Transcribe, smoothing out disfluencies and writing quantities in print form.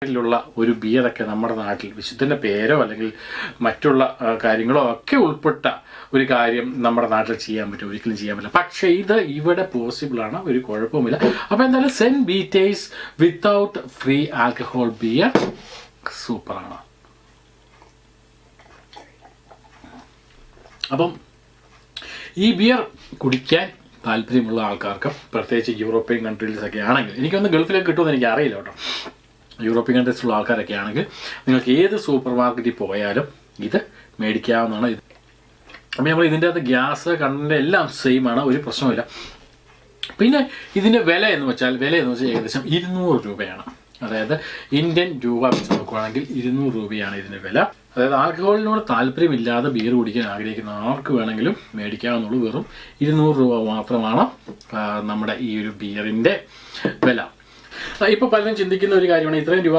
ുള്ള ഒരു ബിയറൊക്കെ നമ്മുടെ നാട്ടിൽ വിശുദ്ധൻ്റെ പേരോ അല്ലെങ്കിൽ മറ്റുള്ള കാര്യങ്ങളോ ഒക്കെ ഉൾപ്പെട്ട ഒരു കാര്യം നമ്മുടെ നാട്ടിൽ ചെയ്യാൻ പറ്റും, ഒരിക്കലും ചെയ്യാൻ പറ്റില്ല. പക്ഷേ ഇത് ഇവിടെ പോസിബിളാണ്, ഒരു കുഴപ്പമില്ല. അപ്പോൾ എന്തായാലും saint Peter's without free alcohol beer സൂപ്പറാണ്. അപ്പം ഈ ബിയർ കുടിക്കാൻ താല്പര്യമുള്ള ആൾക്കാർക്ക്, പ്രത്യേകിച്ച് യൂറോപ്യൻ കൺട്രീസിലൊക്കെ ആണെങ്കിൽ, എനിക്കൊന്ന് ഗൾഫിലേക്ക് കിട്ടുമെന്ന് എനിക്ക് അറിയില്ല കേട്ടോ. യൂറോപ്യൻ കൺട്രീസിലുള്ള ആൾക്കാരൊക്കെ ആണെങ്കിൽ നിങ്ങൾക്ക് ഏത് സൂപ്പർ മാർക്കറ്റിൽ പോയാലും ഇത് മേടിക്കാവുന്നതാണ്. ഇത് അപ്പോൾ നമ്മൾ ഇതിൻ്റെ അകത്ത് ഗ്യാസ് കണ്ടന്റ് എല്ലാം സെയിമാണ്, ഒരു പ്രശ്നമില്ല. പിന്നെ ഇതിൻ്റെ വില എന്ന് വെച്ചാൽ ഏകദേശം 200 രൂപയാണ്. അതായത് ഇന്ത്യൻ രൂപ വെച്ച് നോക്കുകയാണെങ്കിൽ 200 രൂപയാണ് ഇതിൻ്റെ വില. അതായത് ആൽക്കഹോളിനോട് താല്പര്യമില്ലാതെ ബിയർ കുടിക്കാൻ ആഗ്രഹിക്കുന്ന ആർക്ക് വേണമെങ്കിലും മേടിക്കാവുന്നുള്ളൂ. വെറും 200 രൂപ മാത്രമാണ് നമ്മുടെ ഈ ഒരു ബിയറിൻ്റെ വില. ഇപ്പോൾ പലരും ചിന്തിക്കുന്ന ഒരു കാര്യമാണ്, ഇത്രയും രൂപ